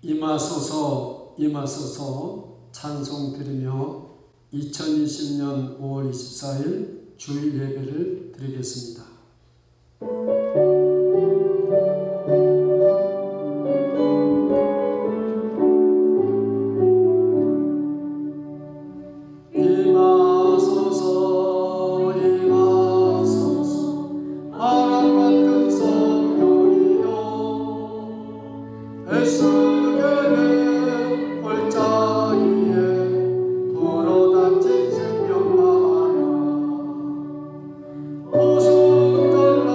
임하소서 임하소서 찬송 드리며 2020년 5월 24일 주일 예배를 드리겠습니다. 임하소서 임하소서 바람 같은 성령이여 에스겔의 골짜기에 불어닥친 생명만아 오순절날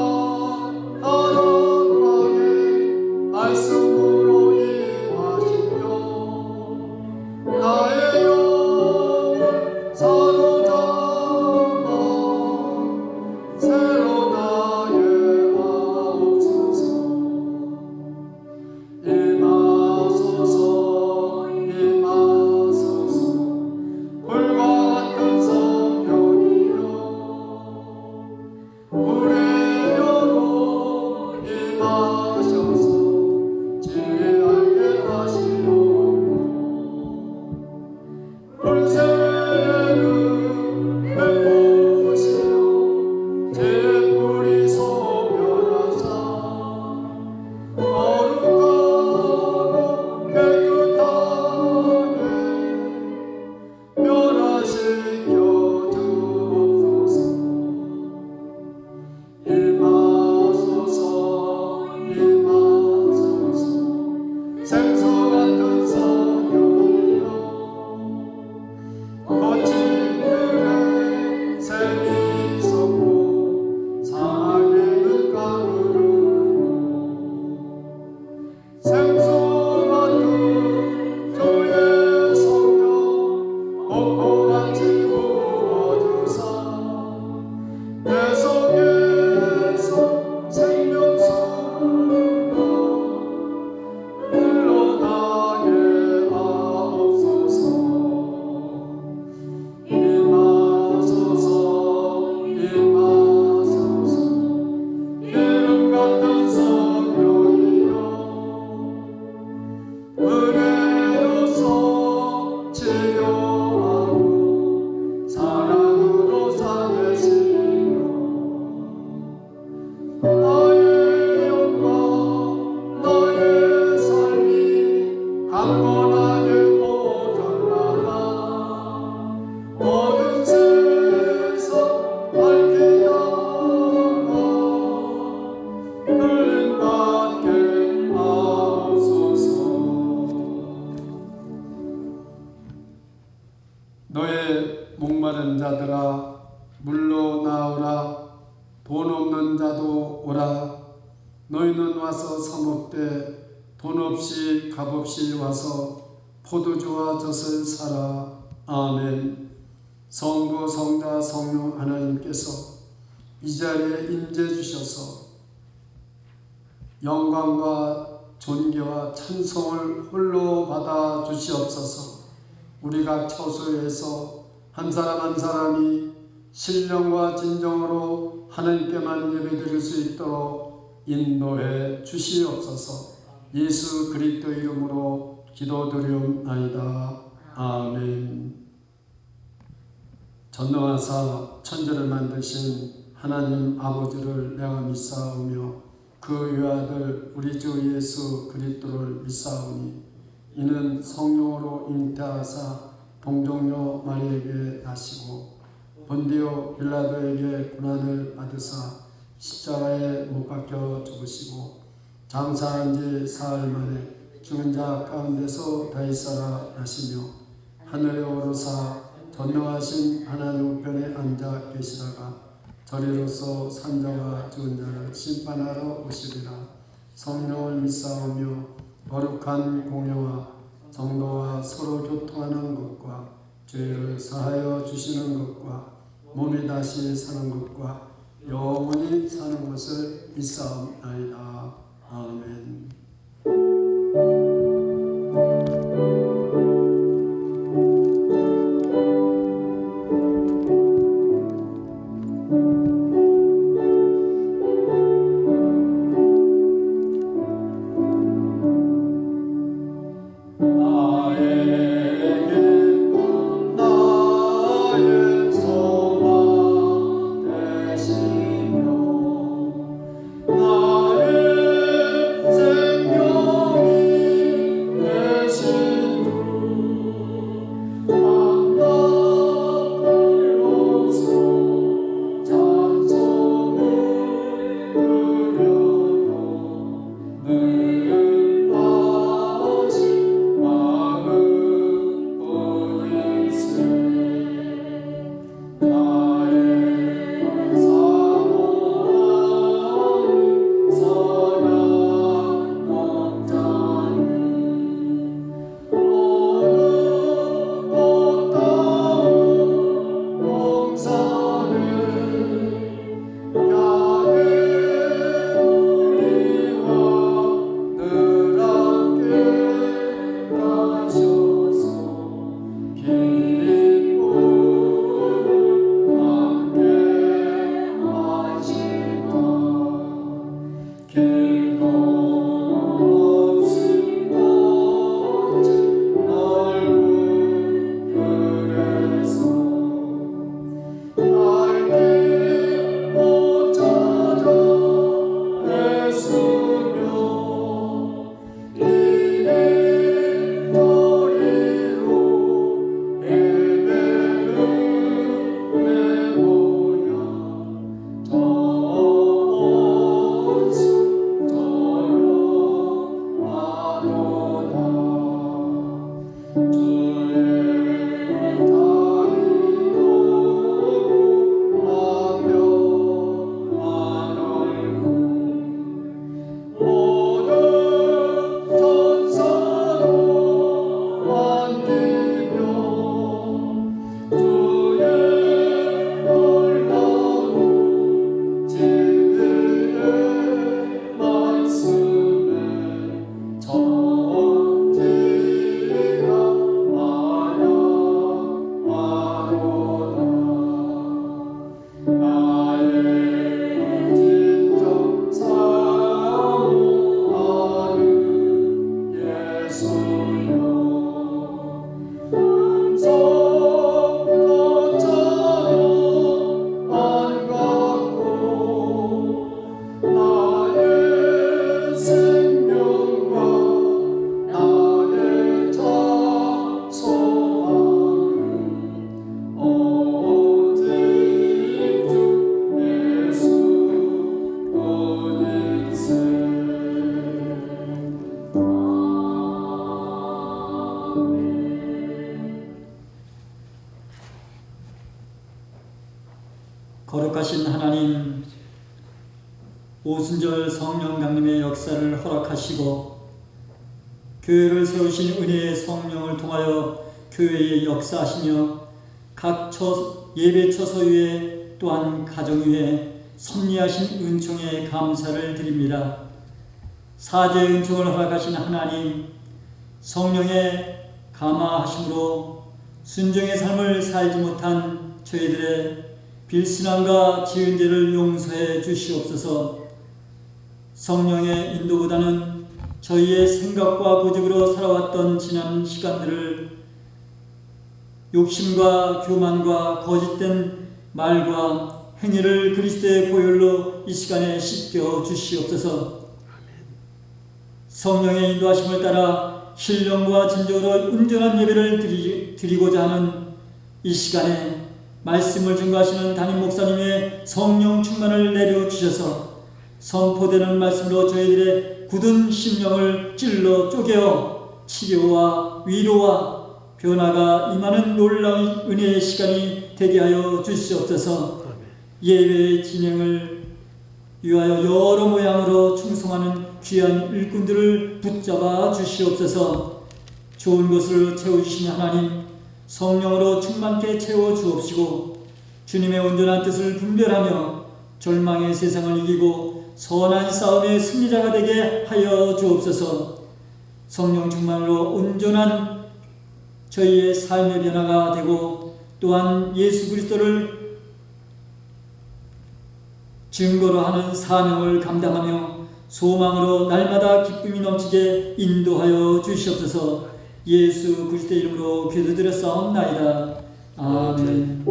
하룻밤에 말씀으로 임하시며 나의 영을 사로잡아 새로 나게 하옵소서. 임하소서 임하소서 불과 같은 성령이여 우리여로 임하셔서 지혜하게 하시옵고 불새를 베푸시어 재물이 소멸하사 거룩하고 깨끗하게 변화시켜 주옵소서. 임하소서 임하소서 생수 같은 성령이여 거친 들에 샘이 솟고 사막에는 강으로 생수 같은 주의 성령 벚꽃같이 부어주사 내 속에서 생명수가 흘러나게 하옵소서. 임하소서 임하소서 기름 같은 성령이여 은혜로서 치료하고 사랑으로 살리시며 나의 영과 나의 삶이 강건하게 모자라라 모든 세상 밝히다가 흘림받게 하옵소서. 너의 목마른 자들아 물로 나오라 돈 없는 자도 오라 너희는 와서 사 먹되 돈 없이 값 없이 와서 포도주와 젖을 사라. 아멘. 성부 성자 성령 하나님께서 이 자리에 임재 주셔서 영광과 존귀와 찬송을 홀로 받아 주시옵소서. 우리가 처소에서 한 사람 한 사람이 신령과 진정으로 하나님께만 예배드릴 수 있도록 인도해 주시옵소서. 예수 그리스도 이름으로 기도드리옵나이다. 아멘. 전능하사 천지를 만드신 하나님 아버지를 내가 믿사오며 그 외아들 우리 주 예수 그리스도를 믿사오니 이는 성령으로 잉태하사 동정녀 마리에게 나시고 본디오 빌라도에게 고난을 받으사 십자가에 못 박혀 죽으시고 장사한 지 사흘 만에 죽은 자 가운데서 다시 살아나시며 하늘에 오르사 전능하신 하나님 우편에 앉아 계시다가 저리로서 산자와 죽은 자를 심판하러 오시리라. 성령을 믿사오며 거룩한 공예와 성도와 서로 교통하는 것과 죄를 사하여 주시는 것과 몸이 다시 사는 것과 영원히 사는 것을 믿사옵나이다. 아멘. 거룩하신 하나님, 오순절 성령 강림의 역사를 허락하시고 교회를 세우신 은혜의 성령을 통하여 교회에 역사하시며 각 예배 처소 위에 또한 가정 위에 섭리하신 은총에 감사를 드립니다. 사죄의 은총을 허락하신 하나님, 성령의 감화하심으로 순종의 삶을 살지 못한 저희들의 빌신함과 지은 죄를 용서해 주시옵소서. 성령의 인도보다는 저희의 생각과 고집으로 살아왔던 지난 시간들을 욕심과 교만과 거짓된 말과 행위를 그리스도의 보혈로 이 시간에 씻겨 주시옵소서. 성령의 인도하심을 따라 신령과 진정으로 온전한 예배를 드리고자 하는 이 시간에 말씀을 증거하시는 담임 목사님의 성령 충만을 내려주셔서 선포되는 말씀으로 저희들의 굳은 심령을 찔러 쪼개어 치료와 위로와 변화가 임하는 놀라운 은혜의 시간이 되게 하여 주시옵소서. 예배의 진행을 위하여 여러 모양으로 충성하는 귀한 일꾼들을 붙잡아 주시옵소서. 좋은 것을 채워주신 하나님, 성령으로 충만케 채워주옵시고 주님의 온전한 뜻을 분별하며 절망의 세상을 이기고 선한 싸움의 승리자가 되게 하여 주옵소서. 성령 충만으로 온전한 저희의 삶의 변화가 되고 또한 예수 그리스도를 증거로 하는 사명을 감당하며 소망으로 날마다 기쁨이 넘치게 인도하여 주시옵소서. 예수 그리스도의 이름으로 기도드렸사옵나이다. 아멘.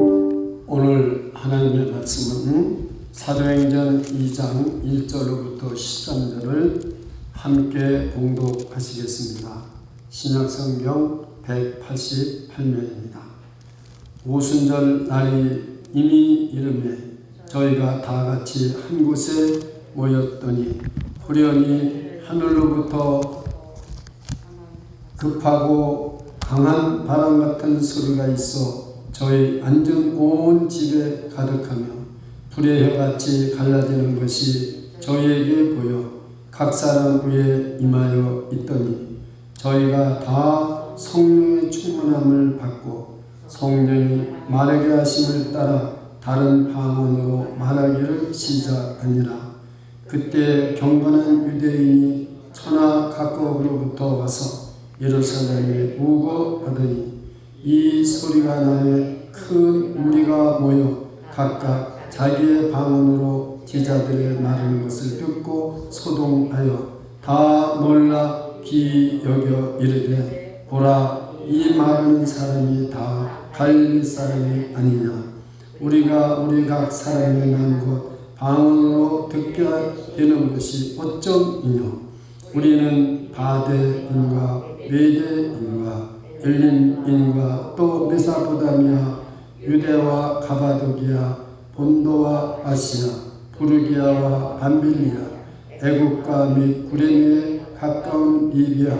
오늘 하나님의 말씀은 사도행전 2장 1절로부터 13절을 함께 봉독하시겠습니다. 신약성경 188면입니다. 오순절 날이 이미 이르매 저희가 다 같이 한 곳에 모였더니 후련히 하늘로부터 급하고 강한 바람 같은 소리가 있어 저희 앉은 온 집에 가득하며 불의 혀같이 갈라지는 것이 저희에게 보여 각 사람 위에 임하여 있더니 저희가 다 성령의 충만함을 받고 성령이 말하게 하심을 따라 다른 방언으로 말하기를 시작하니라. 그때 경건한 유대인이 천하 각국으로부터 와서 예루살렘에 우거하더니 이 소리가 나에 큰 무리가 모여 각각 자기의 방언으로 제자들의 말하는 것을 듣고 소동하여 다 놀라 귀히 여겨 이르되 보라, 이 말하는 사람이 다 갈릴리 사람이 아니냐. 우리가 우리 각 사람이 난 것 방언으로 듣게 되는 것이 어쩜이뇨. 우리는 바데인과 메데인과 엘림인과 또 메사포다미아, 유대와 가바도기아, 본도와 아시아, 부르기아와 밤빌리아, 애국과 및 구레네에 가까운 리비아,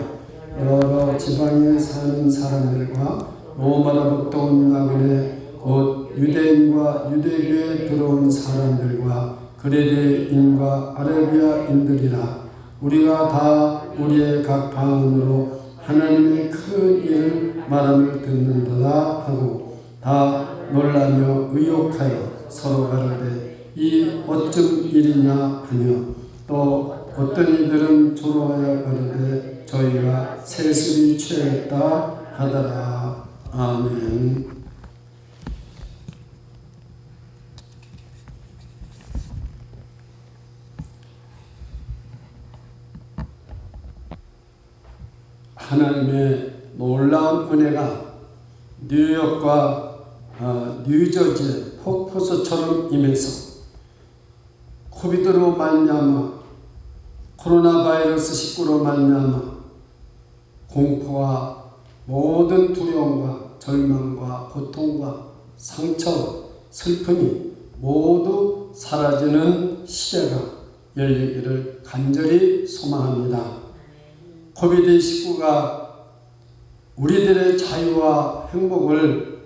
여러 지방에 사는 사람들과 로마로부터 온 나그네 곧 유대인과 유대교에 들어온 사람들과 그레데인과 아라비아인들이라. 우리가 다 우리의 각 방언으로 하나님의 큰 일을 말함을 듣는도다 하고 다 놀라며 의욕하여 서로 가라되 이 어쩜 일이냐 하며 또 어떤 이들은 조로하여 가라되 저희가 세술이 취했다 하더라. 아멘. 하나님의 놀라운 은혜가 뉴욕과 뉴저지의 폭포수처럼 임해서 코비드로 말미암아 코로나 바이러스 19로 말미암아 공포와 모든 두려움과 절망과 고통과 상처, 슬픔이 모두 사라지는 시대가 열리기를 간절히 소망합니다. 코비드19가 우리들의 자유와 행복을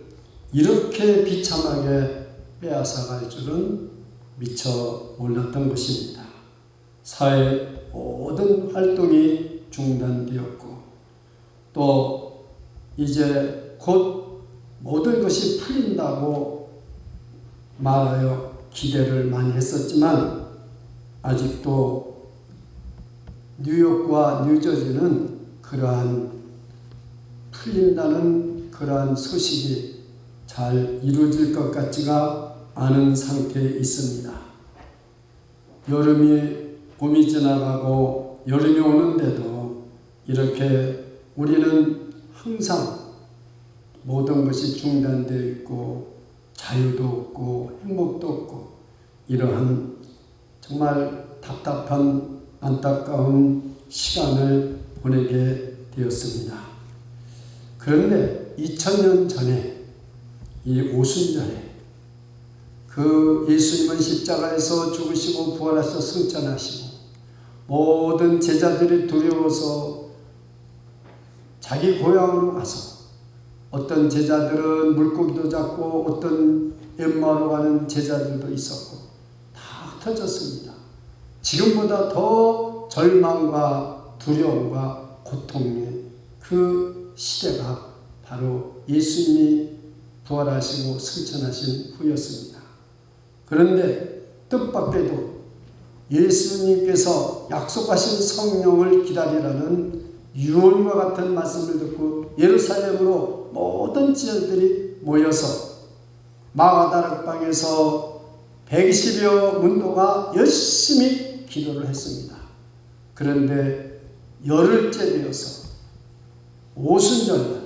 이렇게 비참하게 빼앗아갈 줄은 미처 몰랐던 것입니다. 사회 모든 활동이 중단되었고 또 이제 곧 모든 것이 풀린다고 말하여 기대를 많이 했었지만 아직도 뉴욕과 뉴저지는 그러한 풀린다는 그러한 소식이 잘 이루어질 것 같지가 않은 상태에 있습니다. 봄이 지나가고 여름이 오는데도 이렇게 우리는 항상 모든 것이 중단되어 있고 자유도 없고 행복도 없고 이러한 정말 답답한 안타까운 시간을 보내게 되었습니다. 그런데 2000년 전에 이 오순절에 그 예수님은 십자가에서 죽으시고 부활하셔 승천하시고 모든 제자들이 두려워서 자기 고향으로 가서 어떤 제자들은 물고기도 잡고 어떤 엠마오로 가는 제자들도 있었고 다 흩어졌습니다. 지금보다 더 절망과 두려움과 고통의 그 시대가 바로 예수님이 부활하시고 승천하신 후였습니다. 그런데 뜻밖에도 예수님께서 약속하신 성령을 기다리라는 유언과 같은 말씀을 듣고 예루살렘으로 모든 지역들이 모여서 마가다락방에서 120여 문도가 열심히 기도를 했습니다. 그런데 열흘째 되어서 오순절날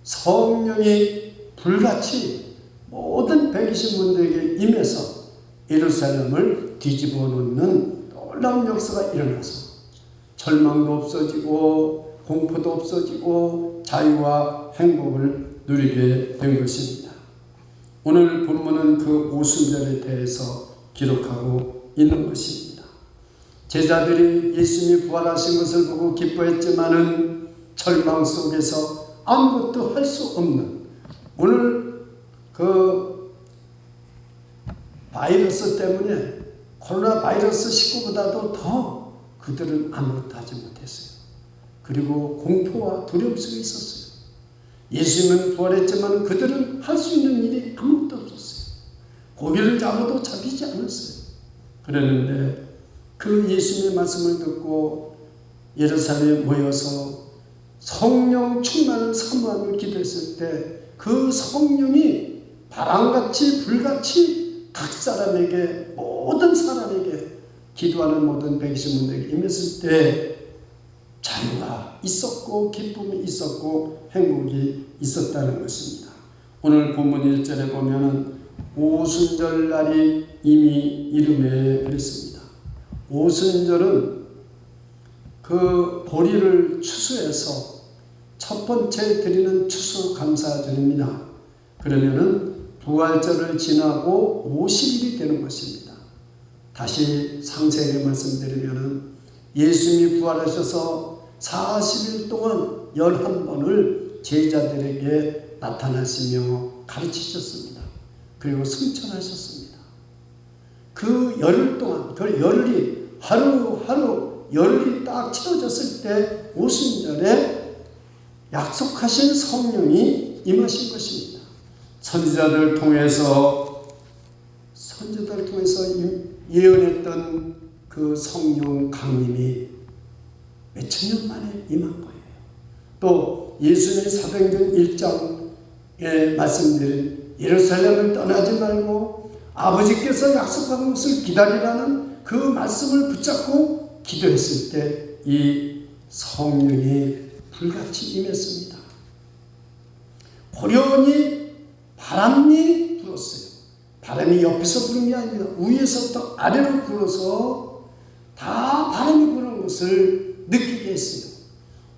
성령이 불같이 모든 120문도에게 임해서 예루살렘을 뒤집어 놓는 놀라운 역사가 일어나서 절망도 없어지고 공포도 없어지고 자유와 행복을 누리게 된 것입니다. 오늘 본문은 그 오순절에 대해서 기록하고 있는 것입니다. 제자들이 예수님이 부활하신 것을 보고 기뻐했지만은 절망 속에서 아무것도 할 수 없는 오늘 그 바이러스 때문에 코로나 바이러스 19보다도 더 그들은 아무것도 하지 못했어요. 그리고 공포와 두려움 속에 있었어요. 예수님은 부활했지만 그들은 할 수 있는 일이 아무것도 없었어요. 고기를 잡아도 잡히지 않았어요. 그랬는데 그 예수님의 말씀을 듣고 예루살렘에 모여서 성령 충만을 사모함을 기도했을 때 그 성령이 바람같이 불같이 각 사람에게 모든 사람에게 기도하는 모든 120문도에게 임했을 때 자유가 있었고 기쁨이 있었고 행복이 있었다는 것입니다. 오늘 본문 1절에 보면 오순절 날이 이미 이름에 그랬습니다. 오순절은 그 보리를 추수해서 첫 번째 드리는 추수감사절입니다. 그러면은 부활절을 지나고 50일이 되는 것입니다. 다시 상세하게 말씀드리면은 예수님이 부활하셔서 40일 동안 11번을 제자들에게 나타나시며 가르치셨습니다. 그리고 승천하셨습니다. 그 열흘 동안 그 열흘이 하루하루 열흘이 딱 채워졌을 때 오순절에 약속하신 성령이 임하신 것입니다. 선지자들 통해서 예언했던 그 성령 강림이 몇천 년 만에 임한 거예요. 또 예수님의 사도행전 1장에 말씀드린 예루살렘을 떠나지 말고 아버지께서 약속한 것을 기다리라는 그 말씀을 붙잡고 기도했을 때 이 성령이 불같이 임했습니다. 호련히 바람이 불었어요. 바람이 옆에서 부는 게 아닙니다. 위에서부터 아래로 불어서 다 바람이 부는 것을 느끼게 했어요.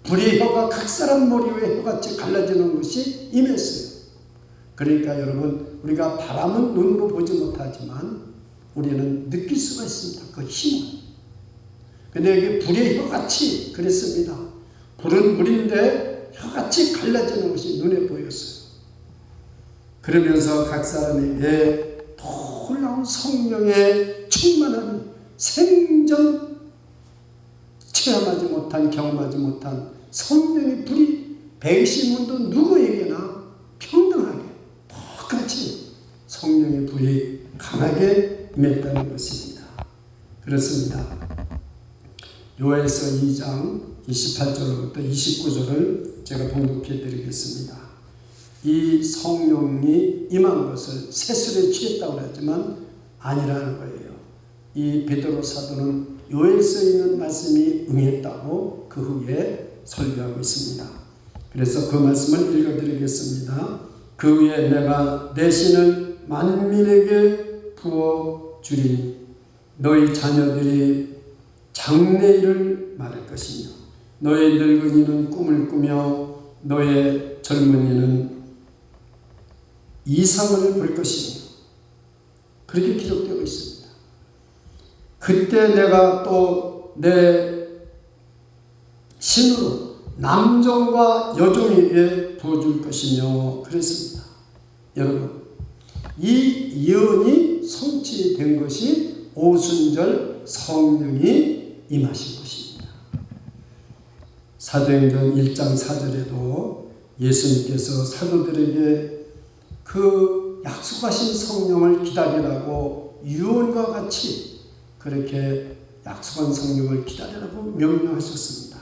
불의 혀가 각 사람 머리 위에 혀같이 갈라지는 것이 임했어요. 그러니까 여러분 우리가 바람은 눈으로 보지 못하지만 우리는 느낄 수가 있습니다. 그 힘을. 근데 이게 불의 혀같이 그랬습니다. 불은 불인데 혀같이 갈라지는 것이 눈에 보였어요. 그러면서 각 사람에게 놀라운 성령의 충만함이 생전 체험하지 못한, 경험하지 못한 성령의 불이 백신문도 누구에게나 평등하게 똑같이 성령의 불이 강하게 임했다는 것입니다. 그렇습니다. 요엘서 2장 28절부터 29절을 제가 봉독해 드리겠습니다. 이 성령이 임한 것을 세술에 취했다고 하지만 아니라는 거예요. 이 베드로 사도는 요엘서에 있는 말씀이 응했다고 그 후에 설교하고 있습니다. 그래서 그 말씀을 읽어드리겠습니다. 그 후에 내가 내 신을 만민에게 부어주리니 너희 자녀들이 장래일을 말할 것이며 너의 늙은이는 꿈을 꾸며 너의 젊은이는 이상을 볼 것이며 그렇게 기록되고 있습니다. 그때 내가 또 내 신으로 남종과 여종에게 부어줄 것이며 그랬습니다. 여러분, 이 예언이 성취된 것이 오순절 성령이 임하신 것입니다. 사도행전 1장 4절에도 예수님께서 사도들에게 그 약속하신 성령을 기다리라고 유언과 같이 그렇게 약속한 성령을 기다리라고 명령하셨습니다.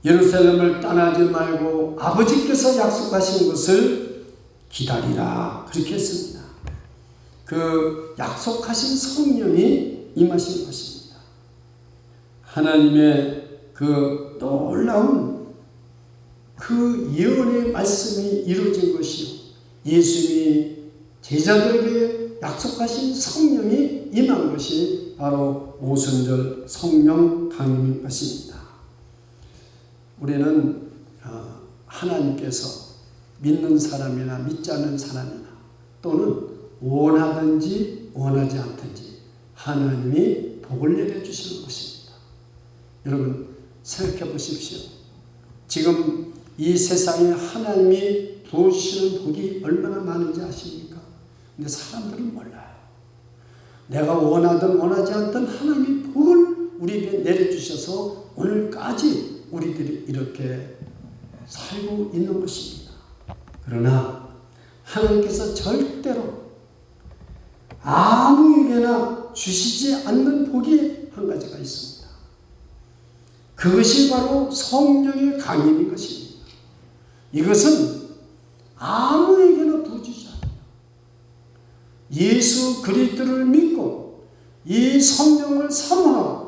예루살렘을 떠나지 말고 아버지께서 약속하신 것을 기다리라 그렇게 했습니다. 그 약속하신 성령이 임하신 것입니다. 하나님의 그 놀라운 그 예언의 말씀이 이루어진 것이요, 예수님이 제자들에게 약속하신 성령이 임한 것이 바로 오순절 성령 강림인 것입니다. 우리는 하나님께서 믿는 사람이나 믿지 않는 사람이나 또는 원하든지 원하지 않든지 하나님이 복을 내려주시는 것입니다. 여러분 생각해 보십시오. 지금 이 세상에 하나님이 부어주시는 복이 얼마나 많은지 아십니까? 근데 사람들은 몰라요. 내가 원하든 원하지 않든 하나님이 복을 우리에게 내려주셔서 오늘까지 우리들이 이렇게 살고 있는 것입니다. 그러나 하나님께서 절대로 아무에게나 주시지 않는 복이 한 가지가 있습니다. 그것이 바로 성령의 강림인 것입니다. 이것은 아무에게나 부어주지 않아요. 예수 그리스도를 믿고 이 성령을 사모하고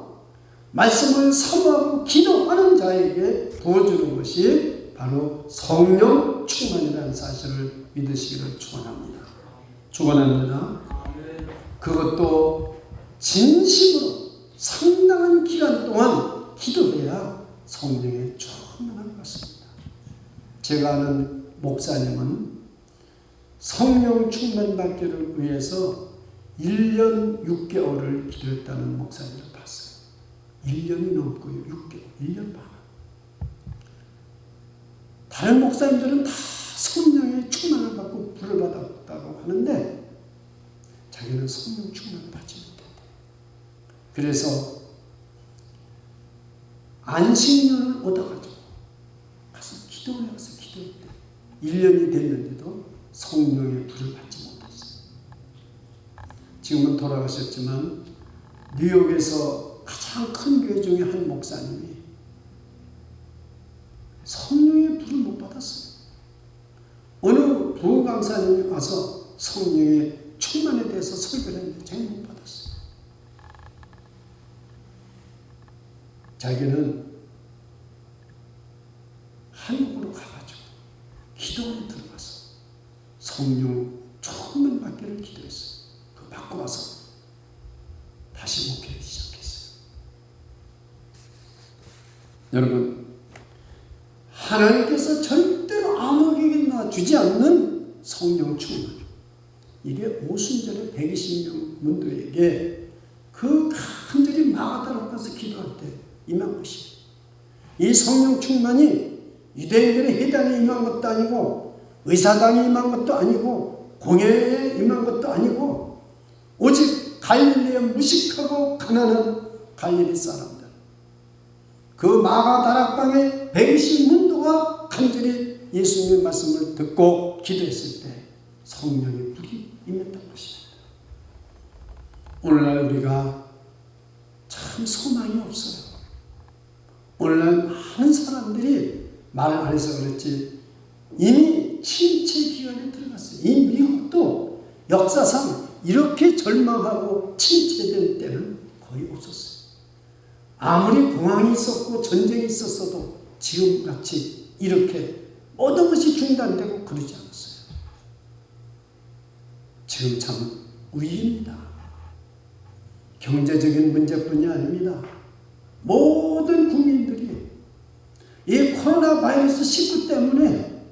말씀을 사모하고 기도하는 자에게 부어주는 것이 바로 성령 충만이라는 사실을 믿으시기를 축원합니다. 그것도 진심으로 상당한 기간 동안 기도해야 성령에 충만한 것입니다. 제가 아는 목사님은 성령 충만 받기를 위해서 1년 6개월을 기도했다는 목사님을 봤어요. 1년이 넘고요. 6개월, 1년 반. 다른 목사님들은 다 성령의 충만을 받고 불을 받았다고 하는데 자기는 성령 충만을 받지 못했대요. 그래서 안식년을 얻어가지고 가서 기도를 해서 기도했대요. 1년이 됐는데도 성령의 불을 받지 못했어요. 지금은 돌아가셨지만 뉴욕에서 가장 큰 교회 중에 한 목사님이 성령의 불을 못 받았어요. 어느 부흥 강사님이 와서 성령의 충만에 대해서 설교를 했는데 제가 못 받았어요. 자기는 한국으로 가가지고 기도에 들어가서 성령 충만 받기를 기도했어요. 그 받고 와서 다시 목회를 시작했어요. 여러분, 하나님께서 절대로 아무에게나 주지 않는 성령 충만, 이게 오순절의 120명 문도에게 그 간절히 마가다락 가서 기도할 때 임한 것이에요. 이 성령 충만이 유대인들의 회당에 임한 것도 아니고 의사당에 임한 것도 아니고 공회에 임한 것도 아니고 오직 갈릴리에 무식하고 가난한 갈릴리 사람들, 그 마가다락방의 120문도가 간절히 예수님의 말씀을 듣고 기도했을 때 성령의 불이 임했던 것입니다. 오늘날 우리가 참 소망이 없어요. 오늘날 많은 사람들이 말을 안 해서 그렇지 이미 침체 기간에 들어갔어요. 이 미국도 역사상 이렇게 절망하고 침체된 때는 거의 없었어요. 아무리 공황이 있었고 전쟁이 있었어도 지금같이 이렇게 모든 것이 중단되고 그러지 않았어요. 지금 참 위기입니다. 경제적인 문제뿐이 아닙니다. 모든 국민들이 이 코로나 바이러스 19 때문에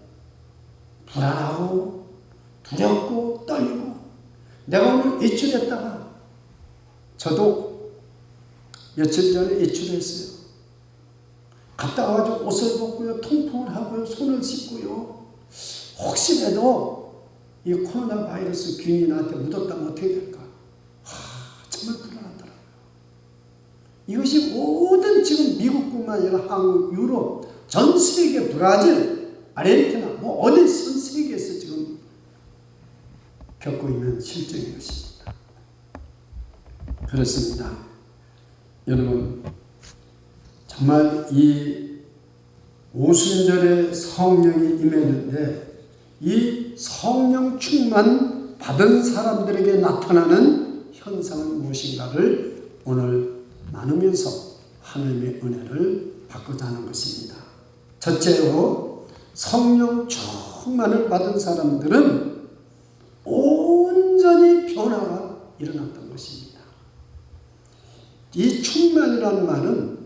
불안하고 두렵고 떨리고, 내가 오늘 외출했다가, 저도 며칠 전에 외출했어요. 갔다 와가지고 옷을 벗고요, 통풍을 하고요, 손을 씻고요. 혹시라도 이 코로나 바이러스 균이 나한테 묻었다면 어떻게 될까? 정말 불안하더라고요. 이것이 모든 지금 미국뿐만 아니라 한국, 유럽, 전 세계, 브라질, 아르헨티나, 뭐 어디 전 세계에서 지금 겪고 있는 실정인 것입니다. 그렇습니다. 여러분, 정말 이 오순절에 성령이 임했는데 이 성령 충만 받은 사람들에게 나타나는 현상은 무엇인가를 오늘 나누면서 하나님의 은혜를 받고자 하는 것입니다. 첫째로 성령 충만을 받은 사람들은 온전히 변화가 일어났던 것입니다. 이 충만이라는 말은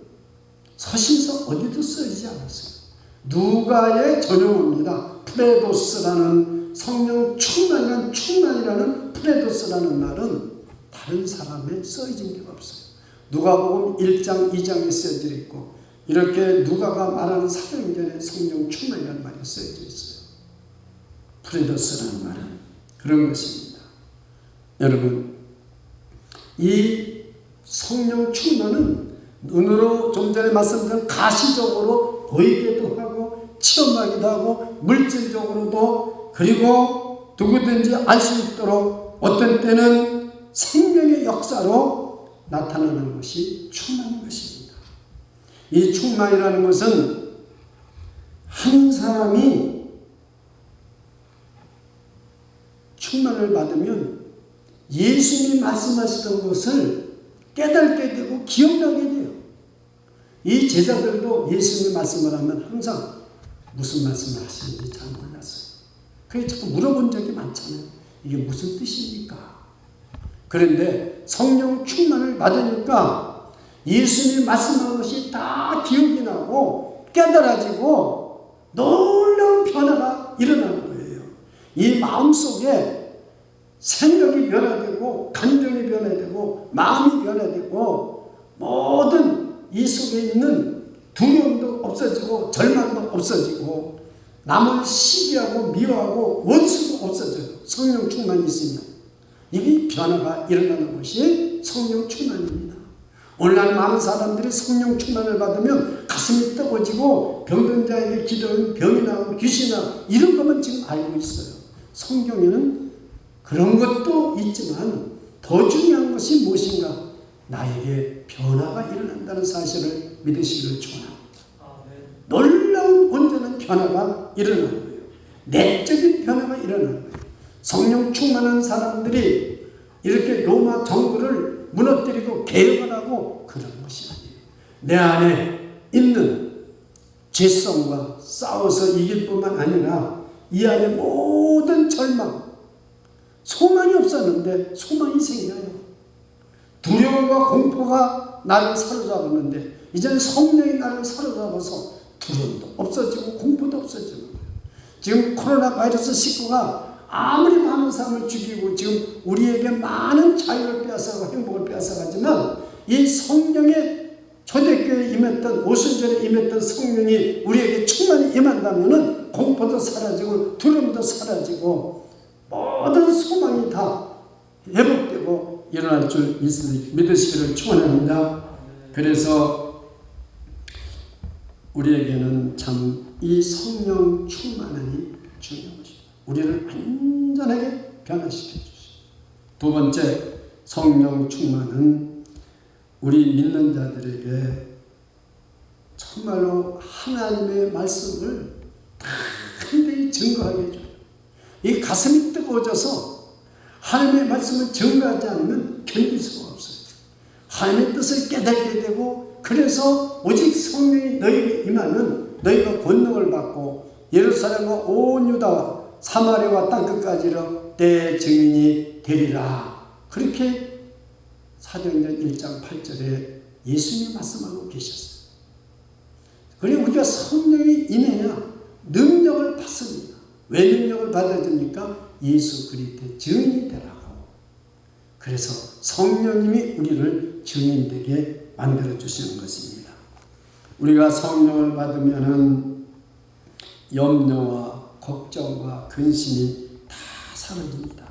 서신서 어디도 쓰이지 않았어요. 누가의 전용어입니다. 프레도스라는 성령 충만이라는 프레도스라는 말은 다른 사람에 쓰여진 게 없어요. 누가복음 1장 2장에 쓰여져 있고, 이렇게 누가가 말하는 사도행전에 성령 충만이라는 말이 쓰여져 있어요. 프레도스라는 말은 그런 것입니다. 여러분, 이 성령 충만은 눈으로 좀 전에 말씀드린 가시적으로 보이기도 하고 체험하기도 하고 물질적으로도, 그리고 누구든지 알 수 있도록 어떤 때는 생명의 역사로 나타나는 것이 충만인 것입니다. 이 충만이라는 것은 한 사람이 충만을 받으면 예수님이 말씀하시던 것을 깨닫게 되고 기억나게 돼요. 이 제자들도 예수님의 말씀을 하면 항상 무슨 말씀을 하시는지 잘 몰랐어요. 그래서 자꾸 물어본 적이 많잖아요. 이게 무슨 뜻입니까? 그런데 성령 충만을 받으니까 예수님이 말씀한 것이 다 기억이 나고 깨달아지고 놀라운 변화가 일어나는 거예요. 이 마음속에 생각이 변화되고 감정이 변화되고 마음이 변화되고 모든 이 속에 있는 두려움도 없어지고 절망도 없어지고 남을 시기하고 미워하고 원수도 없어져요. 성령 충만이 있으면 이게 변화가 일어나는 것이 성령 충만입니다. 오늘날 많은 사람들이 성령 충만을 받으면 가슴이 뜨거워지고 병든 자에게 기도하면 병이 나고 귀신이 나고 이런 것만 지금 알고 있어요. 성경에는 그런 것도 있지만 더 중요한 것이 무엇인가? 나에게 변화가 일어난다는 사실을 믿으시기를 축원합니다. 놀라운 온전한 변화가 일어나는 거예요. 내적인 변화가 일어나는 거예요. 성령 충만한 사람들이 이렇게 로마 정부를 무너뜨리고 개혁을 하고 그런 것이 아니에요. 내 안에 있는 죄성과 싸워서 이길 뿐만 아니라 이 안에 모든 절망, 소망이 없었는데 소망이 생겨요. 두려움과 공포가 나를 사로잡았는데 이제는 성령이 나를 사로잡아서 두려움도 없어지고 공포도 없어지는 거예요. 지금 코로나 바이러스 19가 아무리 많은 사람을 죽이고 지금 우리에게 많은 자유를 빼앗아가고 행복을 빼앗아가지만 이 성령의 초대교회에 임했던 오순절에 임했던 성령이 우리에게 충만히 임한다면 공포도 사라지고 두려움도 사라지고 모든 소망이 다 회복되고 일어날 줄 믿으시기를 축원합니다. 그래서 우리에게는 참 이 성령 충만함이 중요한 것입니다. 우리를 완전하게 변화시켜 주시고, 두 번째, 성령 충만은 우리 믿는 자들에게 정말로 하나님의 말씀을 담대히 증거하게 해줘요. 이 가슴이 뜨거워져서 하나님의 말씀을 증거하지 않으면 견딜 수가 없어요. 하나님의 뜻을 깨닫게 되고, 그래서 오직 성령이 너희에게 임하면 너희가 권능을 받고 예루살렘과 온 유다와 사마리아와 땅끝까지로 내 증인이 되리라. 그렇게 사도행전 1장 8절에 예수님이 말씀하고 계셨어요. 그리고 우리가 성령이 임해야 능력을 받습니다. 왜 능력을 받아야 됩니까? 예수 그리스도의 증인이 되라고. 그래서 성령님이 우리를 증인되게 만들어 주시는 것입니다. 우리가 성령을 받으면은 염려와 걱정과 근심이 다 사라집니다.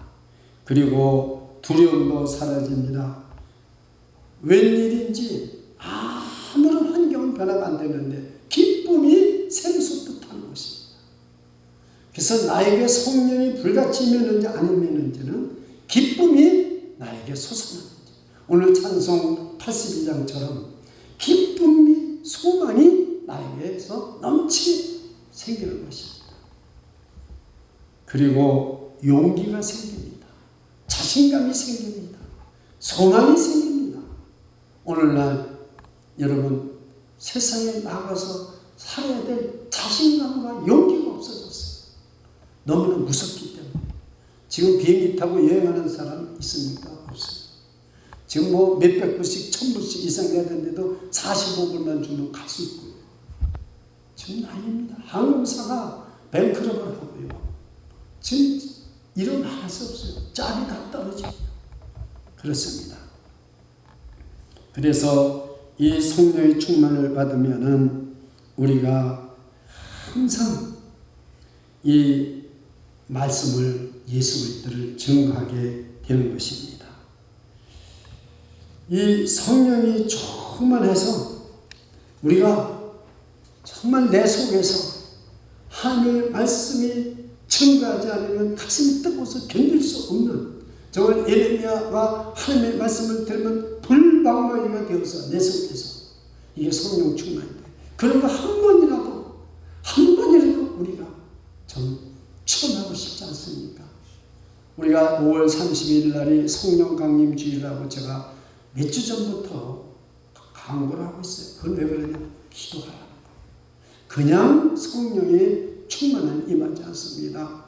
그리고 두려움도 사라집니다. 웬일인지 아무런 환경은 변화가 안 되는데 기쁨이 샘솟듯하는 것입니다. 그래서 나에게 성령이 불같이 임했는지 안 임했는지는 기쁨이 나에게 솟아나는지, 오늘 찬송 82장처럼 기쁨이 소망이 나에게서 넘치게 생기는 것입니다. 그리고 용기가 생깁니다. 자신감이 생깁니다. 소망이 생깁니다. 오늘날 여러분 세상에 나가서 살아야 될 자신감과 용기가 없어졌어요. 너무나 무섭기 때문에. 지금 비행기 타고 여행하는 사람 있습니까? 없어요. 지금 뭐 몇백 불씩 1000불씩 이상 내야 되는데도 45불만 주면 갈 수 있고요. 지금 난립니다. 항공사가 뱅크럽을 하고요. 지금 일어날 수 없어요. 짭이 다 떨어지고. 그렇습니다. 그래서 이 성령의 충만을 받으면은 우리가 항상 이 말씀을, 예수 그리스도를 증거하게 되는 것입니다. 이 성령이 충만해서 우리가 정말 내 속에서 하나님의 말씀이 증거하지 않으면 가슴이 뜨거워서 견딜 수 없는, 정말 예레미야가 하나님의 말씀을 들으면 불방망이가 되어서 내 속에서 이게 성령 충만인데, 그런 거 한 번이라도 우리가 좀 체험하고 싶지 않습니까? 우리가 5월 30일 날이 성령 강림 주일이라고 제가 몇 주 전부터 강구를 하고 있어요. 그건 왜 그러냐면 기도하라는 거예요. 그냥 성령의 충만은 임하지 않습니다.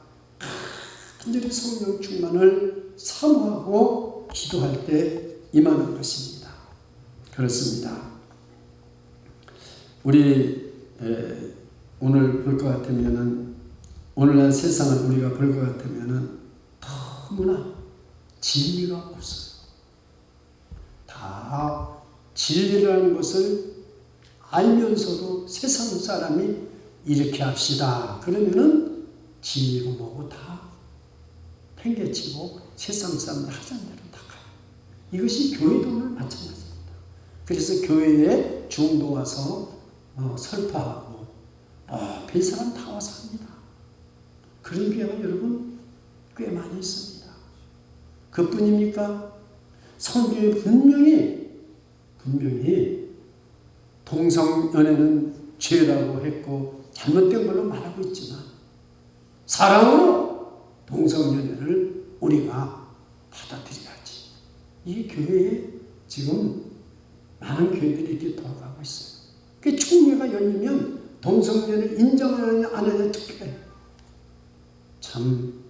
간절히 성령 충만을 사모하고 기도할 때 임하는 것입니다. 그렇습니다. 우리 오늘 볼 것 같으면은, 오늘날 세상을 우리가 볼 것 같으면은 너무나 진리가 없어요. 다 진리라는 것을 알면서도 세상 사람이 이렇게 합시다 그러면은 진리고 뭐고 다 팽개치고 세상 사람들 하자는 대로 다 가요. 이것이 교회도 오늘 마찬가지입니다. 그래서 교회에 중도 와서 설파하고 별 사람 다 와서 합니다. 그런 교회가 여러분 꽤 많이 있습니다. 그뿐입니까? 성경에 분명히 동성연애는 죄라고 했고 잘못된 걸로 말하고 있지만 사랑으로 동성연애를 우리가 받아들여야지. 이 교회에 지금 많은 교회들이 이렇게 돌아가고 있어요. 그 총회가 열리면 동성연애를 인정하느냐 안 하느냐 투표해요. 참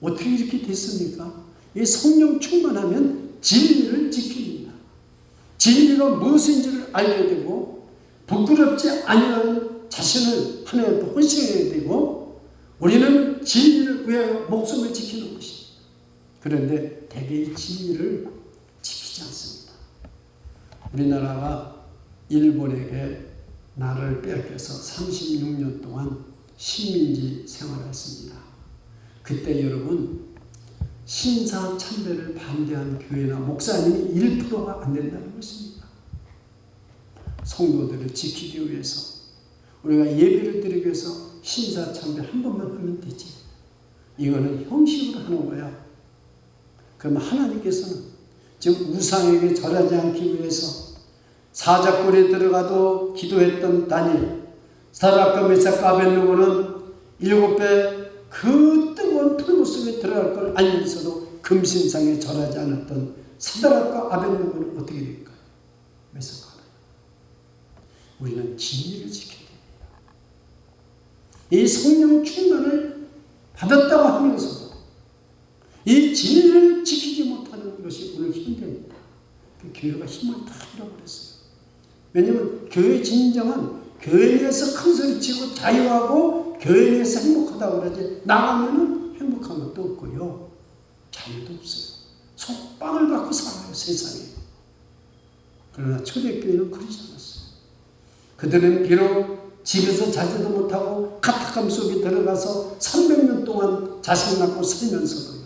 어떻게 이렇게 됐습니까? 이 성령 충만하면 진리를 지킵니다. 진리가 무엇인지를 알게 되고 부끄럽지 아니하는 자신을 하나님 앞에 헌신해야 되고 우리는 진리를 위하여 목숨을 지키는 것입니다. 그런데 대개 이 진리를 지키지 않습니다. 우리나라가 일본에게 나라를 빼앗겨서 36년 동안 식민지 생활을 했습니다. 그때 여러분 신사 참배를 반대한 교회나 목사님이 1%가 안 된다는 것입니다. 성도들을 지키기 위해서 우리가 예배를 드리기 위해서 신사 참배 한 번만 하면 되지. 이거는 형식으로 하는 거야. 그럼 하나님께서는 지금 우상에게 절하지 않기 위해서 사자굴에 들어가도 기도했던 다니엘, 사드락과 메삭과 아벳느고는 7배 그 뜨거운 풀무 속에 들어갈 걸 알면서도 금신상에 절하지 않았던 사드락과 아벳느고는 어떻게 될까요? 메삭과 아벳느고. 우리는 진리를 지켜야 됩니다. 이 성령 충만을 받았다고 하면서도 이 진리를 지키지 못하는 것이 오늘 현대입니다. 그 교회가 힘을 다 잃어버렸어요. 왜냐하면 교회의 진정한 교회 내에서 큰 소리치고 자유하고 교회 내에서 행복하다고 그러지 나가면은 행복한 것도 없고요. 자유도 없어요. 속박을 받고 살아요, 세상에. 그러나 초대교회는 그러지 않았어요. 그들은 비록 집에서 자지도 못하고 카타감 속에 들어가서 300년 동안 자식 낳고 살면서도요.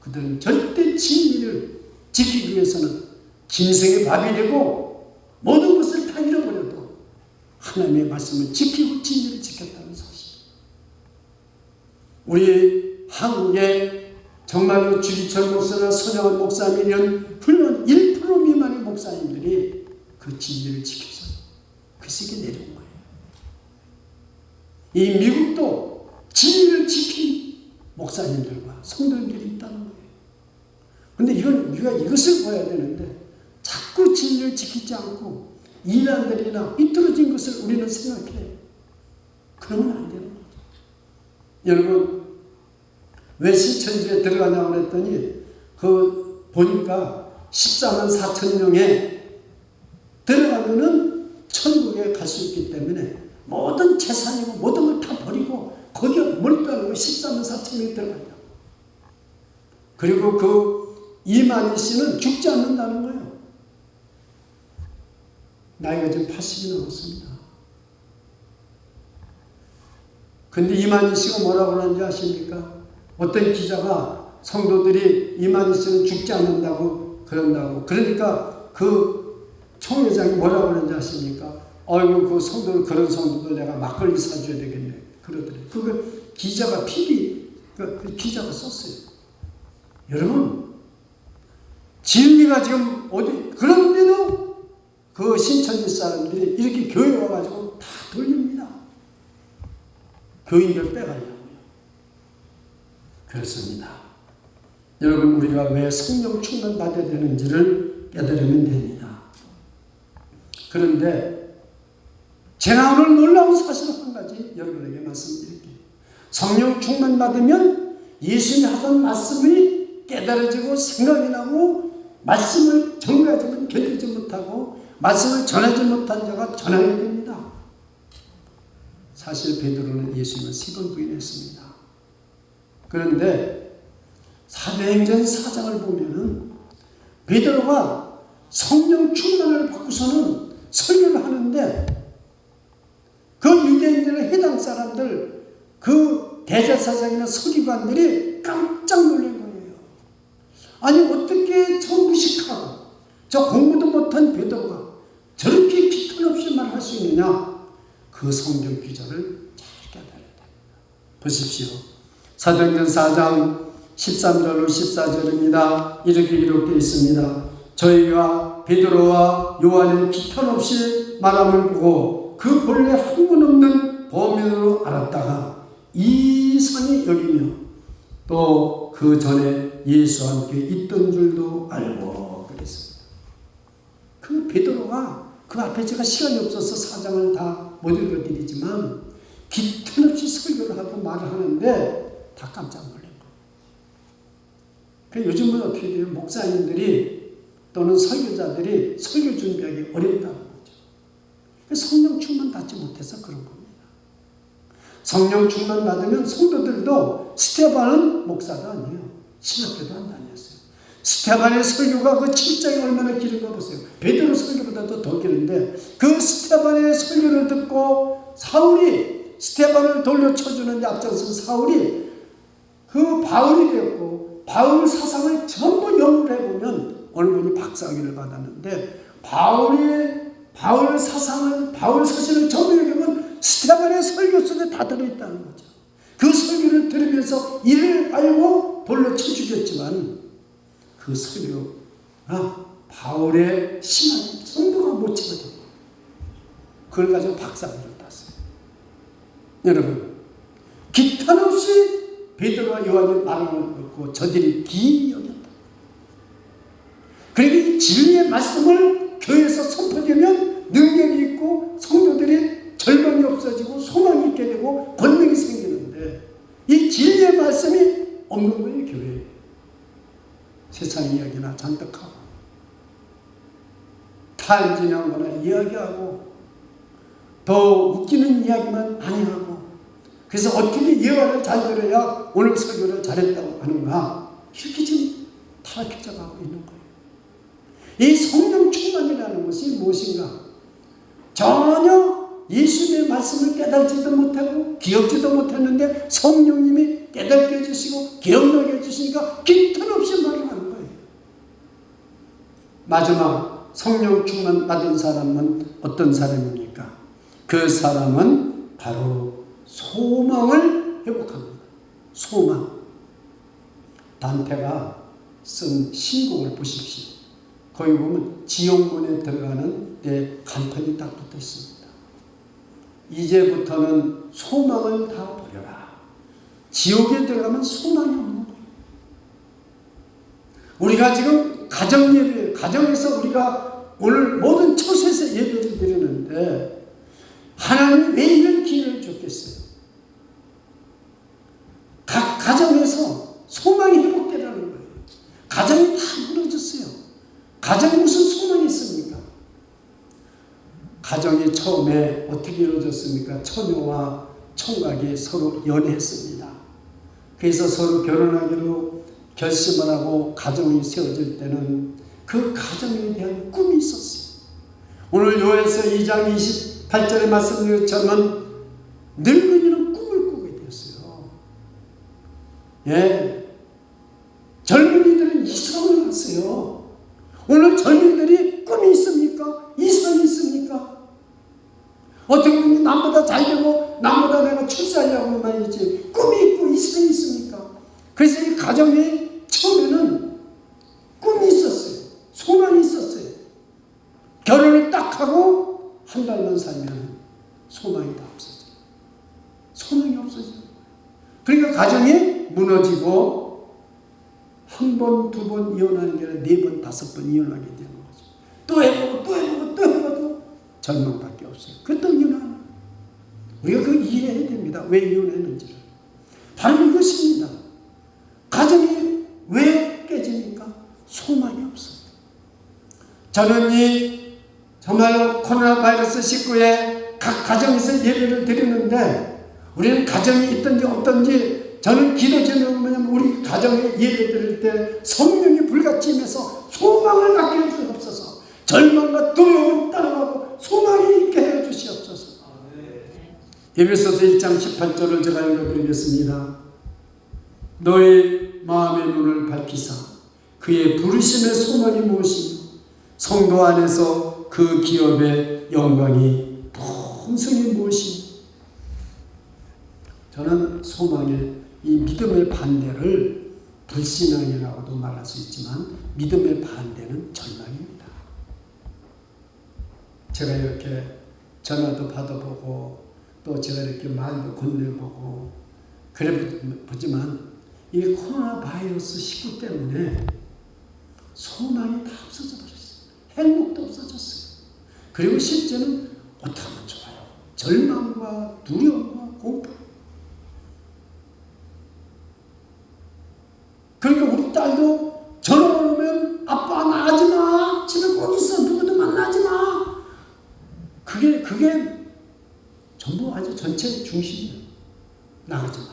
그들은 절대 진리를 지키기 위해서는 짐승의 밥이 되고 모든 것을 다 잃어버려도 하나님의 말씀을 지키고 진리를 지켰다는 사실. 우리 한국에 정말로 주기철 목사나 손영원 목사님 이런 훌륭한 1% 미만의 목사님들이 그 진리를 지켜서 그 세계에 내려온 거예요. 이 미국도 진리를 지킨 목사님들과 성도들이 있다는 거예요. 그런데 이건 우리가 이것을 봐야 되는데 자꾸 진리를 지키지 않고 이단들이나 삐뚤어진 것을 우리는 생각해요. 그러면 안 되는 거죠. 여러분 왜 신천지에 들어가냐고 그랬더니 그 보니까 14만 4천 명에 들어가면은 천국에 갈 수 있기 때문에 모든 재산이고 모든 걸 다 버리고 거기에 몰두하는 거 14만 4천 명이 들어간다. 그리고 그 이만희 씨는 죽지 않는다는 거예요. 나이가 지금 80이 넘었습니다. 근데 이만희 씨가 뭐라고 하는지 아십니까? 어떤 기자가 성도들이 이만희 씨는 죽지 않는다고 그런다고. 그러니까 그 총회장이 뭐라고 그러는지 아십니까? 아이고 그 성도들 그런 성도들 내가 막걸리 사줘야 되겠네. 그러더래요. 그거 기자가 그 기자가 썼어요. 여러분 진리가 지금 어디 그런데도 그 신천지 사람들이 이렇게 교회 와가지고 다 돌립니다. 교인들 빼가려고요. 그렇습니다. 여러분 우리가 왜 성령 충만 받아야 되는지를 깨달으면 됩니다. 그런데 제가 오늘 놀라운 사실 한 가지 여러분에게 말씀드릴게요. 성령 충만 받으면 예수님이 하던 말씀이 깨달아지고 생각이 나고 말씀을 정가지면 견디지 못하고 말씀을 전하지 못한 자가 전하게 됩니다. 사실 베드로는 예수님을 3번 부인했습니다. 그런데 사도행전 4장을 보면은 베드로가 성령 충만을 받고서는 설교를 하는데 그 유대인들의 해당 사람들 그 대제사장이나 서기관들이 깜짝 놀란 거예요. 아니 어떻게 저 무식하고 저 공부도 못한 베드로가 저렇게 기탄 없이 말할 수 있느냐. 그 성경 기자를 잘 깨달아야 됩니다. 보십시오. 사도행전 4장 13절로 14절입니다. 이렇게 기록되어 있습니다. 저희가 베드로와 요한의 기탄 없이 말함을 보고 그 본래 한분 없는 범인으로 알았다가 이상히 여기며 또 그 전에 예수와 함께 있던 줄도 알고 그랬습니다. 그 베드로가 그 앞에 제가 시간이 없어서 사장을 다 못 읽어드리지만 기탄 없이 설교를 하고 말을 하는데 다 깜짝 놀란 거예요. 요즘은 어떻게 돼요? 목사님들이 또는 설교자들이 설교 준비하기 어렵다는 거죠. 성령 충만 받지 못해서 그런 겁니다. 성령 충만 받으면 성도들도 스테반은 목사가 아니에요. 신학교도 안 다녔어요. 스테반의 설교가 그 7장이 얼마나 길은가 보세요. 베드로 설교보다도 더 길은데 그 스테반의 설교를 듣고 사울이 스테반을 돌려쳐주는 데 앞장선 사울이 그 바울이 되었고 바울 사상을 전부 연구를 해보면 어느 분이 박사학위를 받았는데 바울 사상을 바울 서신을 전부 읽으면 스테반의 설교 속에 다 들어있다는 거죠. 그 설교를 들으면서 이를 알고 돌로 쳐 죽였지만 그 설교가 바울의 신앙의 전부가 못 채워져. 그걸 가지고 박사학위를 땄어요. 여러분, 기탄 없이 베드로와 요한이 말을 듣고 저들이 기이히 여겼다. 그리고 이 진리의 말씀을 교회에서 선포되면 능력이 있고 성도들이 절망이 없어지고 소망이 있게 되고 권능이 생기는데 이 진리의 말씀이 없는 거예요. 교회에. 세상 이야기나 잔뜩 하고 탄진한 거나 이야기하고 더 웃기는 이야기만 많이 하고 그래서 어떻게 예화를 잘 들어야 오늘 설교를 잘했다고 하는가 이렇게 지금 타락해져 가고 있는 거예요. 이 성령 충만이라는 것이 무엇인가? 전혀 예수님의 말씀을 깨달지도 못하고 기억지도 못했는데 성령님이 깨닫게 해주시고 기억나게 해주시니까 기탄 없이 말을 하는 거예요. 마지막 성령 충만 받은 사람은 어떤 사람입니까? 그 사람은 바로 소망을 회복합니다. 소망. 단테가 쓴 신곡을 보십시오. 거기 보면 지옥문에 들어가는 데 간판이 딱 붙어 있습니다. 이제부터는 소망을 다 버려라. 지옥에 들어가면 소망이 없는 거예요. 우리가 지금 가정예배, 가정에서 우리가 오늘 모든 처소에서 예배를 드리는데 하나님이 왜 이런 기회를 줬겠어요? 각 가정에서 소망이 회복되라는 거예요. 가정이 다 무너졌어요. 가정에 무슨 소망이 있습니까? 가정이 처음에 어떻게 이루어졌습니까? 처녀와 총각이 서로 연애했습니다. 그래서 서로 결혼하기로 결심을 하고 가정이 세워질 때는 그 가정에 대한 꿈이 있었어요. 오늘 요엘서 2장 28절의 말씀인 것처럼 늙은이는 꿈을 꾸게 되었어요. 예, 젊은이들은 이성을 갔어요. 오늘 젊은이들이 꿈이 있습니까? 이성이 있습니까? 어떻게 보면 남보다 잘되고 남보다 내가 출세하려고 말이지 꿈이 있고 이성이 있습니까? 그래서 이 가정에 처음에는 꿈이 있었어요. 소망이 있었어요. 결혼을 딱 하고 한 달만 살면 소망이 다 없어져요. 소망이 없어져요. 그러니까 가정이 무너지고 한 번, 두 번 이혼하는 게 아니라 네 번, 다섯 번 이혼하게 되는 거죠. 또 해보고 또 해보고 또 해봐도 절망밖에 없어요. 그또 이혼하는. 우리가 그 이해해야 됩니다. 왜 이혼했는지를. 바로 이것입니다. 가정이 왜 깨집니까? 소망이 없어요. 저는 이 정말로 코로나 바이러스 19에 각 가정에서 예배를 드리는데 우리는 가정이 있든지 없든지 저는 기도 제목은 뭐냐면 우리 가정에 예배 드릴 때 성령이 불같이 임해서 소망을 갖게 해 주옵소서. 절망과 두려움을 따라가고 소망이 있게 해 주시옵소서. 에베소서 1장 18절을 제가 읽어드리겠습니다. 너의 마음의 눈을 밝히사 그의 부르심의 소망이 무엇이며 성도 안에서 그 기업의 영광이 풍성이 무엇이며. 저는 소망의 이 믿음의 반대를 불신앙이라고도 말할 수 있지만 믿음의 반대는 절망입니다. 제가 이렇게 전화도 받아보고 또 제가 이렇게 말도 건네보고 그래 보지만 이 코로나 바이러스 19 때문에 소망이 다 없어져 버렸어요. 행복도 없어졌어요. 그리고 실제는 어떻게 하면 좋아요? 절망과 두려움과 공포. 그러니까 우리 딸도 전화를 오면 아빠 나가지 마. 집에 꼭 있어. 누구도 만나지 마. 그게 전부 아주 전체 중심이에요. 나가지 마.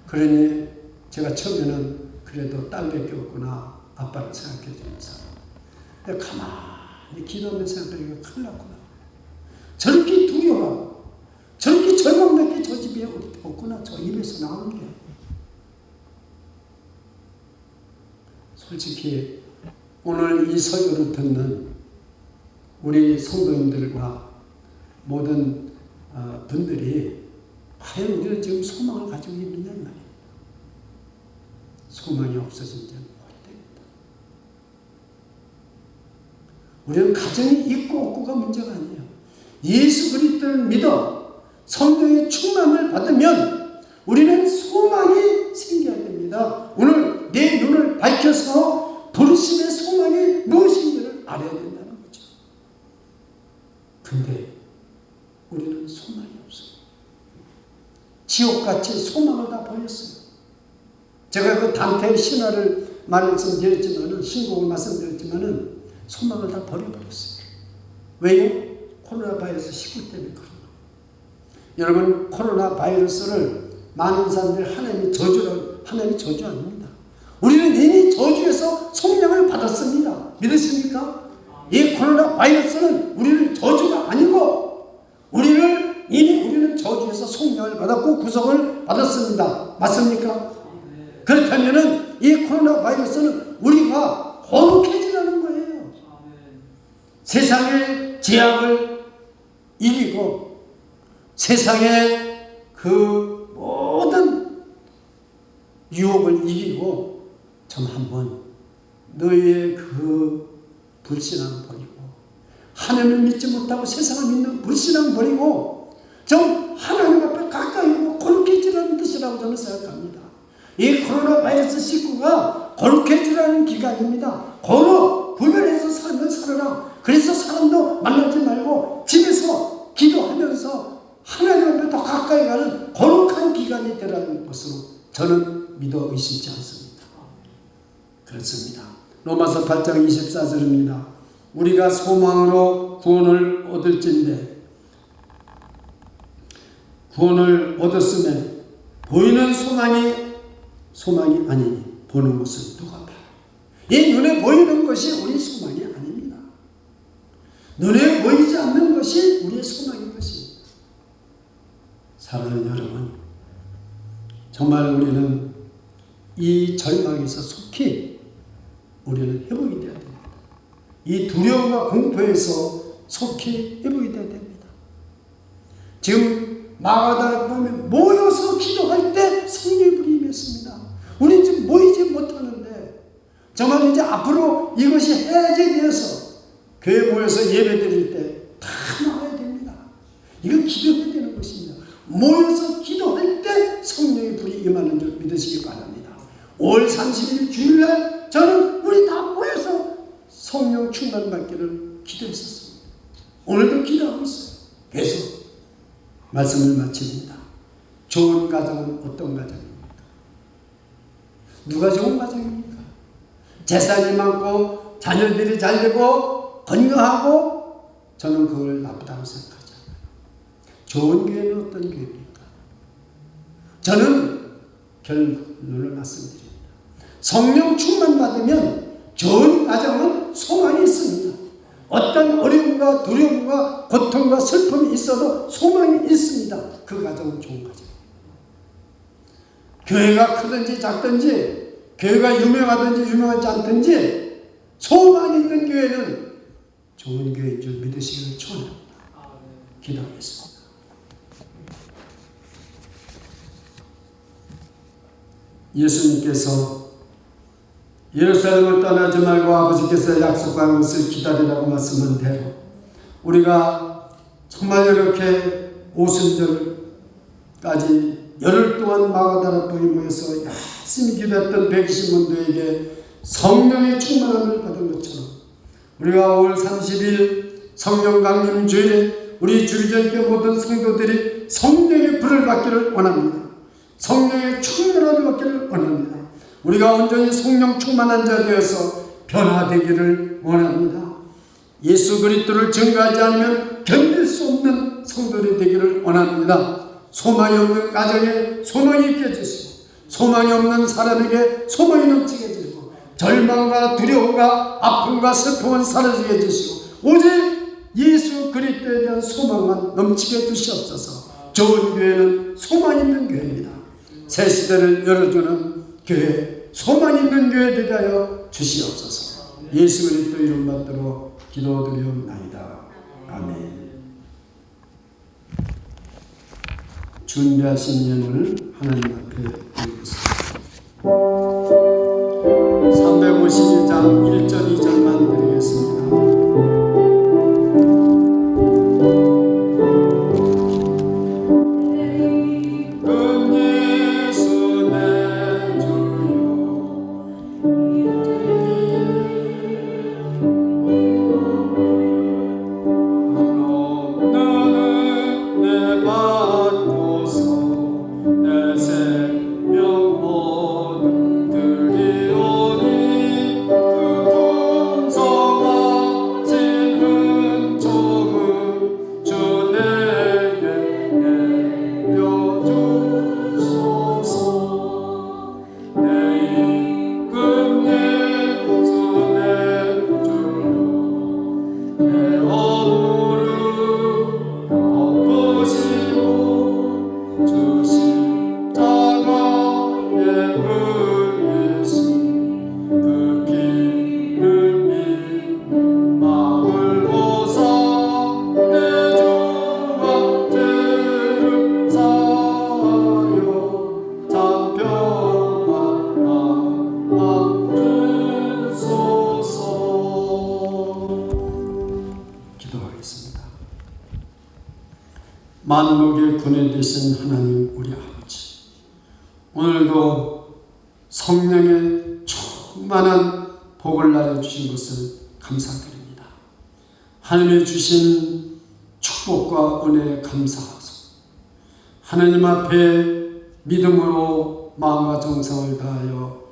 그러니 제가 처음에는 그래도 딸밖에 없구나. 아빠를 생각해 주면서. 근데 가만히 기도하면서 생각하니까 큰일 났구나. 저렇게 두려워하고 저렇게 절망밖에 저 집에 없구나. 저 입에서 나오는 게. 그러니까 우리 딸도 전화를 오면 아빠 나가지 마. 집에 꼭 있어. 누구도 만나지 마. 그게 솔직히 오늘 이 설교를 듣는 우리 성도님들과 모든 분들이 과연 우리는 지금 소망을 가지고 있느냐 말이에요. 소망이 없어진 지는 오래됩니다. 우리는 가정이 있고 없고가 문제가 아니에요. 예수 그리스도를 믿어 성령의 충만을 받으면 우리는 소망이 생겨야 됩니다. 오늘 내 눈을 밝혀서 부르심의 소망이 무엇인지를 알아야 된다는 거죠. 근데 우리는 소망이 없어요. 지옥같이 소망을 다 버렸어요. 제가 그 단테의 신화를 말씀드렸지만은, 신곡을 말씀드렸지만은 소망을 다 버려버렸어요. 왜요? 코로나 바이러스 19 때문에 그런 거예요. 여러분, 코로나 바이러스를 많은 사람들이 하나님이 저주 아닙니다. 우리는 이미 저주에서 성령을 받았습니다. 믿으십니까? 이 코로나 바이러스는 우리는 저주가 아니고 우리는 저주에서 성령을 받았고 구속을 받았습니다. 맞습니까? 그렇다면은 이 코로나 바이러스는 우리가 거룩해지라는 거예요. 세상의 제약을 이기고 세상의 그 모든 유혹을 이기고 좀 한번 너희의 그 불신앙 버리고 하나님을 믿지 못하고 세상을 믿는 불신앙 버리고 좀 하나님 앞에 가까이 오고 거룩해지라는 뜻이라고 저는 생각합니다. 이 코로나 바이러스 19가 거룩해지라는 기간입니다. 거룩, 구별해서 살면 살아라. 그래서 사람도 만나지 말고 집에서 기도하면서 하나님 앞에 더 가까이 가는 거룩한 기간이 되라는 것으로 저는 믿어 의심치 않습니다. 그렇습니다. 로마서 8장 24절입니다. 우리가 소망으로 구원을 얻을진대 구원을 얻었으면 보이는 소망이 아니니 보는 것은 누가 봐요. 이 눈에 보이는 것이 우리의 소망이 아닙니다. 눈에 보이지 않는 것이 우리의 소망인 것입니다. 사랑하는 여러분, 정말 우리는 이 절망에서 속히 우리는 회복이 되어야 됩니다. 이 두려움과 공포에서 속히 회복이 되어야 됩니다. 지금 마가다라 보면 모여서 기도할 때 성령의 불이 임했습니다. 우리는 지금 모이지 못하는데 정말 이제 앞으로 이것이 해제되어서 교회 모여서 예배 드릴 때 다 나와야 됩니다. 이건 기도해야 되는 것입니다. 모여서 기도할 때 성령의 불이 임하는 줄 믿으시기 바랍니다. 5월 30일 주일날 저는 우리 다 모여서 성령 충만 받기를 기도했었습니다. 오늘도 기도하고 있어요. 계속 말씀을 마칩니다. 좋은 가정은 어떤 가정입니까? 누가 좋은 가정입니까? 재산이 많고 자녀들이 잘 되고 건강하고 저는 그걸 나쁘다고 생각하지 않아요. 좋은 교회는 어떤 교회입니까? 저는 결론을 말씀드립니다. 성령 충만 받으면 좋은 가정은 소망이 있습니다. 어떤 어려움과 두려움과 고통과 슬픔이 있어도 소망이 있습니다. 그 가정은 좋은 가정. 교회가 크든지 작든지 교회가 유명하든지 유명하지 않든지 소망이 있는 교회는 좋은 교회인 줄 믿으시기를 축원합니다. 기도하겠습니다. 예수님께서 예루살렘을 떠나지 말고 아버지께서 약속한 것을 기다리라고 말씀한 대로 우리가 정말 이렇게 오순절까지 열흘 동안 마가다라포에 모여서 열심히 기도했던 120문도에게 성령의 충만함을 받은 것처럼 우리가 5월 30일 성령 강림 주일에 우리 주기전교 모든 성도들이 성령의 불을 받기를 원합니다. 성령의 충만함을 받기를 원합니다. 우리가 온전히 성령 충만한 자 되어서 변화되기를 원합니다. 예수 그리스도를 증거하지 않으면 견딜 수 없는 성도들이 되기를 원합니다. 소망이 없는 가정에 소망이 있게 해주시고 소망이 없는 사람에게 소망이 넘치게 해주시고 절망과 두려움과 아픔과 슬픔은 사라지게 해주시고 오직 예수 그리스도에 대한 소망만 넘치게 해주시옵소서. 좋은 교회는 소망 있는 교회입니다. 새 시대를 열어주는 교회 소망 있는 교회 되게 하여 주시옵소서. 예수 그리스도 이름 받들어 기도드리옵나이다. 아멘. 준비하신 예물 하나님 앞에 드리겠습니다. 352장 1절 2절만 드리겠습니다. 만국의 군에 되신 하나님 우리 아버지, 오늘도 성령의 충만한 복을 나눠주신 것을 감사드립니다. 하나님이 주신 축복과 은혜에 감사하소. 하나님 앞에 믿음으로 마음과 정성을 다하여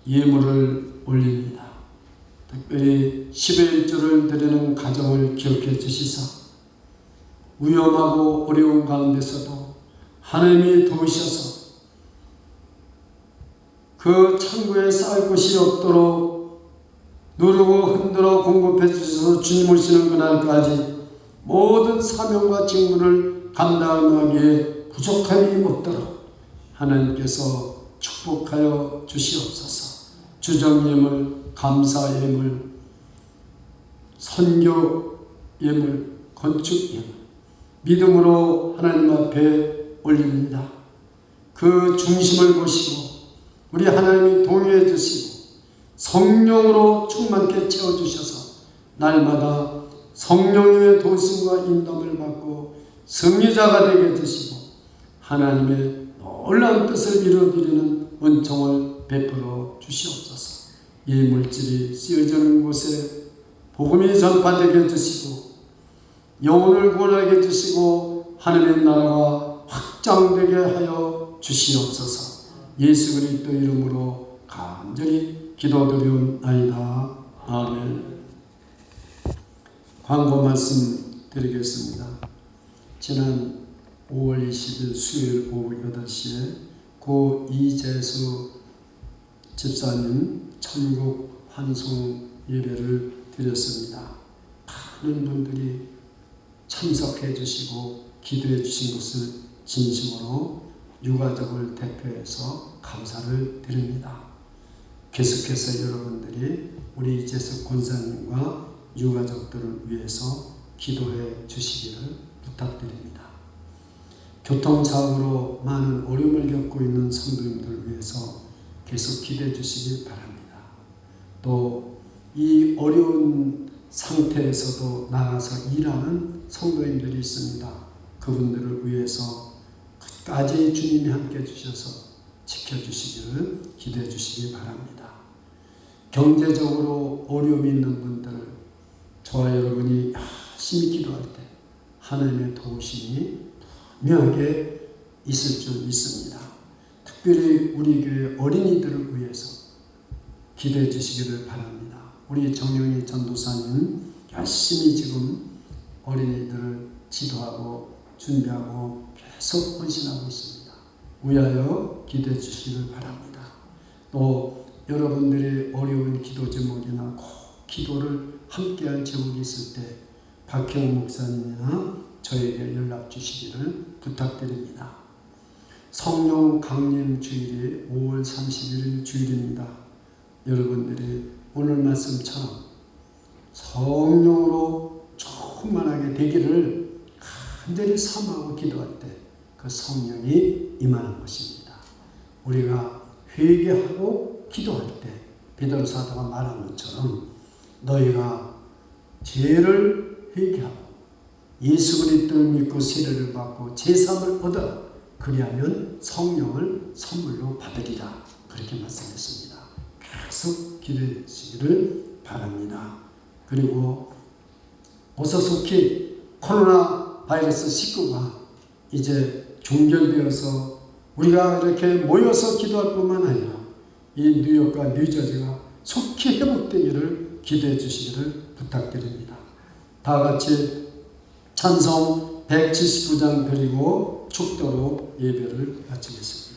예물을 올립니다. 특별히 10의 1조를 드리는 가정을 기억해 주시사 위험하고 어려운 가운데서도 하나님이 도우셔서 그 창고에 쌓을 것이 없도록 누르고 흔들어 공급해 주셔서 주님 오시는 그날까지 모든 사명과 직무를 감당하기에 부족함이 없도록 하나님께서 축복하여 주시옵소서. 주정예물, 감사예물, 선교예물, 건축예물 믿음으로 하나님 앞에 올립니다. 그 중심을 보시고 우리 하나님이 동의해 주시고 성령으로 충만케 채워주셔서 날마다 성령의 도심과 인도함을 받고 승리자가 되게 해주시고 하나님의 놀라운 뜻을 이루어드리는 은총을 베풀어 주시옵소서. 이 물질이 쓰여지는 곳에 복음이 전파되게 해주시고 영혼을 구원하게 해주시고 하나님의 나라가 확장되게 하여 주시옵소서. 예수 그리스도 이름으로 간절히 기도드리옵나이다. 아멘. 광고 말씀 드리겠습니다. 지난 5월 20일 수요일 오후 8시에 고 이재수 집사님 천국 환송 예배를 드렸습니다. 많은 분들이 참석해 주시고 기도해 주신 것을 진심으로 유가족을 대표해서 감사를 드립니다. 계속해서 여러분들이 우리 이재석 권사님과 유가족들을 위해서 기도해 주시기를 부탁드립니다. 교통사고로 많은 어려움을 겪고 있는 성도님들을 위해서 계속 기도해 주시기 바랍니다. 또 이 어려운 상태에서도 나가서 일하는 성도님들이 있습니다. 그분들을 위해서 끝까지 주님이 함께 해주셔서 지켜주시기를 기도해 주시기 바랍니다. 경제적으로 어려움이 있는 분들, 저와 여러분이 열심히 기도할 때 하나님의 도우심이 분명하게 있을 줄 믿습니다. 특별히 우리 교회 어린이들을 위해서 기도해 주시기를 바랍니다. 우리 정영희 전도사님 열심히 지금 어린이들을 지도하고 준비하고 계속 헌신하고 있습니다. 위하여 기도해 주시기를 바랍니다. 또 여러분들의 어려운 기도 제목이나 꼭 기도를 함께할 제목이 있을 때 박형 목사님이나 저에게 연락 주시기를 부탁드립니다. 성령 강림 주일이 5월 31일 주일입니다. 여러분들이 오늘 말씀처럼 성령으로 충만하게 되기를 간절히 사모하고 기도할 때 그 성령이 임하는 것입니다. 우리가 회개하고 기도할 때 베드로 사도가 말한 것처럼 너희가 죄를 회개하고 예수 그리스도를 믿고 세례를 받고 제사함을 얻어라. 그리하면 성령을 선물로 받으리라. 그렇게 말씀했습니다. 계속 기도해 주시기를 바랍니다. 그리고 어서속히 코로나 바이러스 19가 이제 종결되어서 우리가 이렇게 모여서 기도할 뿐만 아니라 이 뉴욕과 뉴저지가 속히 회복되기를 기도해 주시기를 부탁드립니다. 다 같이 찬송 179장 드리고 축도로 예배를 마치겠습니다.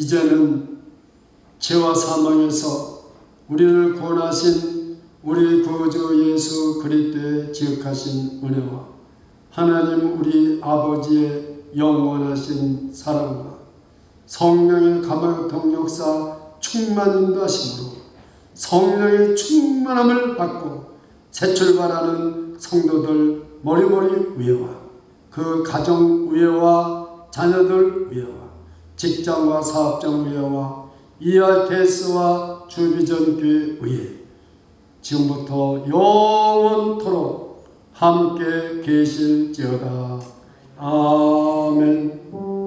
이제는 죄와 사망에서 우리를 구원하신 우리 구주 예수 그리스도의 지극하신 은혜와 하나님 우리 아버지의 영원하신 사랑과 성령의 감화교통 역사 충만 인도하심으로 성령의 충만함을 받고 새 출발하는 성도들 머리머리 위에와 그 가정 위에와 자녀들 위에와 직장과 사업장 위에와 ERKS와 주비전 교회 위에 지금부터 영원토록 함께 계실지어다. 아멘.